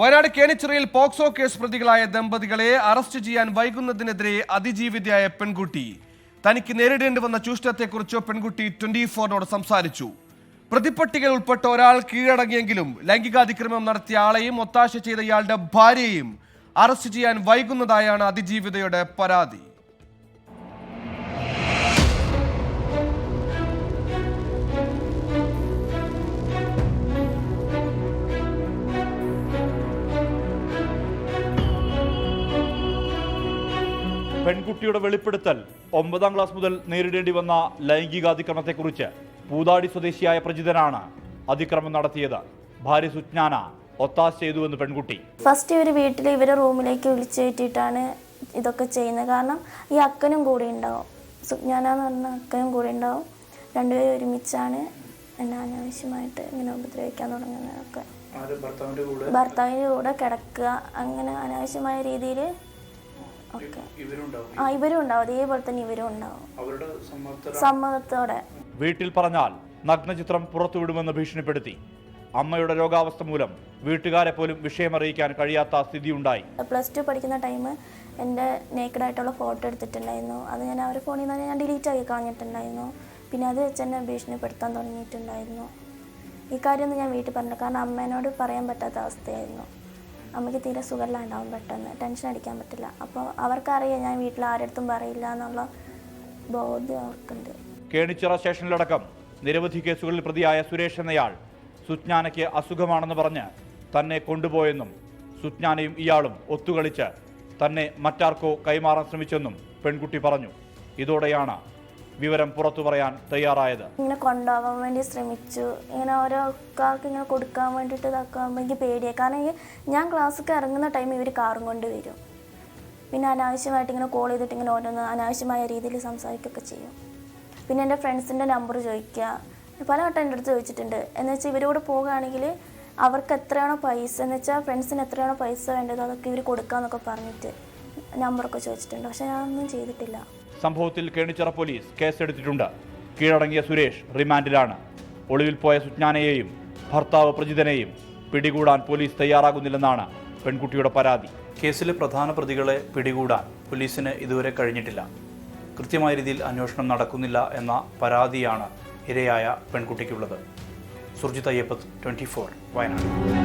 Wayanad കേണിച്ചിറയിൽ POCSO case പ്രതികളായ ദമ്പതികളെ arrest ചെയ്യാൻ വൈകുന്നതിനെതിരെ അതിജീവിതയായ പെൺകുട്ടി തനിക്ക് നേരിടേണ്ടി വന്ന ചൂഷണത്തെക്കുറിച്ച് പെൺകുട്ടി 24-നോട് സംസാരിച്ചു. പ്രതിപട്ടികയിൽ ഉൾപ്പെട്ട ഒരാൾ കീഴടങ്ങിയെങ്കിലും ലൈംഗികാതിക്രമം നടത്തിയ ആളെയും ഒത്താശ ചെയ്ത ഇയാളുടെ ഭാര്യയെയും അറസ്റ്റ് ചെയ്യാൻ വൈകുന്നതായാണ് അതിജീവിതയുടെ പരാതി. പെൺകുട്ടിയുടെ വെളിപ്പെടുത്തൽ 9ാം ക്ലാസ് മുതൽ നേരിടേണ്ടി വന്ന ലൈംഗികാതിക്രമത്തെക്കുറിച്ച് പൂതാടി സ്വദേശിയായ പ്രജിതനാണ് അതിക്രമം നടത്തിയത്. ഭാര്യ സുജ്ഞാന ഒത്താശ ചെയ്തുവെന്ന് പെൺകുട്ടി. ഫസ്റ്റ് ഇവർ വീട്ടിൽ ഇവരെ റൂമിലേക്ക് വിളിച്ചു കയറ്റിയിട്ടാണ് ഇതൊക്കെ ചെയ്യുന്നത്. കാരണം ഈ അക്കനും കൂടെ ഉണ്ടാവും, സുജ്ഞാന എന്ന് പറഞ്ഞ അക്കനും കൂടെ ഉണ്ടാവും. രണ്ടുപേരും ഒരുമിച്ചാണ് എന്നെ അനാവശ്യമായിട്ട് ഇങ്ങനെ ഉപദ്രവിക്കാൻ തുടങ്ങുന്നതൊക്കെ. ഭർത്താവിൻ്റെ കൂടെ കിടക്കുക, അങ്ങനെ അനാവശ്യമായ രീതിയിൽ ഇവരും ഉണ്ടാവും. അതേപോലെ തന്നെ ഇവരും ഉണ്ടാവും സമ്മതത്തോടെ. വീട്ടിൽ പറഞ്ഞാൽ നഗ്നചിത്രം പുറത്തുവിടുമെന്ന് ഭീഷണിപ്പെടുത്തി. അമ്മയുടെ രോഗാവസ്ഥ മൂലം വീട്ടുകാരെ പോലും വിഷയമറിയിക്കാൻ കഴിയാത്ത സ്ഥിതിയുണ്ടായി. +2 പഠിക്കുന്ന ടൈം എൻ്റെ നേക്കഡായിട്ടുള്ള ഫോട്ടോ എടുത്തിട്ടുണ്ടായിരുന്നു. അത് ഞാൻ അവരുടെ ഫോണിൽ നിന്ന് ഞാൻ ഡിലീറ്റ് ആക്കി കളഞ്ഞിട്ടുണ്ടായിരുന്നു. പിന്നെ അത് വെച്ച് എന്നെ ഭീഷണിപ്പെടുത്താൻ തുടങ്ങിയിട്ടുണ്ടായിരുന്നു. ഈ കാര്യമൊന്നും ഞാൻ വീട്ടിൽ പറഞ്ഞില്ല, കാരണം അമ്മേനോട് പറയാൻ പറ്റാത്ത അവസ്ഥയായിരുന്നു. അമ്മയ്ക്ക് തീരെ സുഖമില്ലാണ്ടാവും, പെട്ടെന്ന് ടെൻഷൻ അടിക്കാൻ പറ്റില്ല. അപ്പോൾ അവർക്കറിയാം ഞാൻ വീട്ടിൽ ആരടുത്തും പറയില്ല എന്നുള്ള ബോധ്യം അവർക്കുണ്ട്. കേണിച്ചിറ സ്റ്റേഷനിലടക്കം നിരവധി കേസുകളിൽ പ്രതിയായ സുരേഷ് എന്നയാൾ സുജ്ഞാനയ്ക്ക് അസുഖമാണെന്ന് പറഞ്ഞ് തന്നെ കൊണ്ടുപോയെന്നും സുജ്ഞാനയും ഇയാളും ഒത്തുകളിച്ച് തന്നെ മറ്റാർക്കോ കൈമാറാൻ ശ്രമിച്ചെന്നും പെൺകുട്ടി പറഞ്ഞു. ഇതോടെയാണ് വിവരം പുറത്തു പറയാൻ തയ്യാറായത്. ഇങ്ങനെ കൊണ്ടുപോകാൻ വേണ്ടി ശ്രമിച്ചു, ഇങ്ങനെ ഓരോ ആൾക്കാർക്ക് ഇങ്ങനെ കൊടുക്കാൻ വേണ്ടിയിട്ട് ഇതാക്കുമ്പോൾ എനിക്ക് പേടിയായി. കാരണം ഞാൻ ക്ലാസ്സിൽ ഇറങ്ങുന്ന ടൈം ഇവർ കാറും കൊണ്ട് വരും. പിന്നെ അനാവശ്യമായിട്ട് ഇങ്ങനെ കോൾ ചെയ്തിട്ട് ഇങ്ങനെ ഓരോന്ന് അനാവശ്യമായ രീതിയിൽ സംസാരിക്കുകയൊക്കെ ചെയ്യും. പിന്നെ എൻ്റെ ഫ്രണ്ട്സിൻ്റെ നമ്പർ ചോദിക്കുക, പലവട്ടം എൻ്റെ അടുത്ത് ചോദിച്ചിട്ടുണ്ട്. എന്ന് വെച്ചാൽ ഇവരോട് പോകുകയാണെങ്കിൽ അവർക്ക് എത്രയാണോ പൈസ, എന്ന് വെച്ചാൽ ഫ്രണ്ട്സിന് എത്രയാണോ പൈസ വേണ്ടത് അതൊക്കെ ഇവർ കൊടുക്കാമെന്നൊക്കെ പറഞ്ഞിട്ട് നമ്പറൊക്കെ ചോദിച്ചിട്ടുണ്ട്. പക്ഷെ ഞാനൊന്നും ചെയ്തിട്ടില്ല. സംഭവത്തിൽ കേണിച്ചിറ പോലീസ് കേസെടുത്തിട്ടുണ്ട്. കീഴടങ്ങിയ സുരേഷ് റിമാൻഡിലാണ്. ഒളിവിൽ പോയ സുജ്ഞാനയെയും ഭർത്താവ് പ്രജിതനെയും പിടികൂടാൻ പോലീസ് തയ്യാറാകുന്നില്ലെന്നാണ് പെൺകുട്ടിയുടെ പരാതി. കേസിലെ പ്രധാന പ്രതികളെ പിടികൂടാൻ പോലീസിന് ഇതുവരെ കഴിഞ്ഞിട്ടില്ല. കൃത്യമായ രീതിയിൽ അന്വേഷണം നടക്കുന്നില്ല എന്ന പരാതിയാണ് ഇരയായ പെൺകുട്ടിക്കുള്ളത്. സുർജിത് അയ്യപ്പത്ത്, 24 വയനാട്.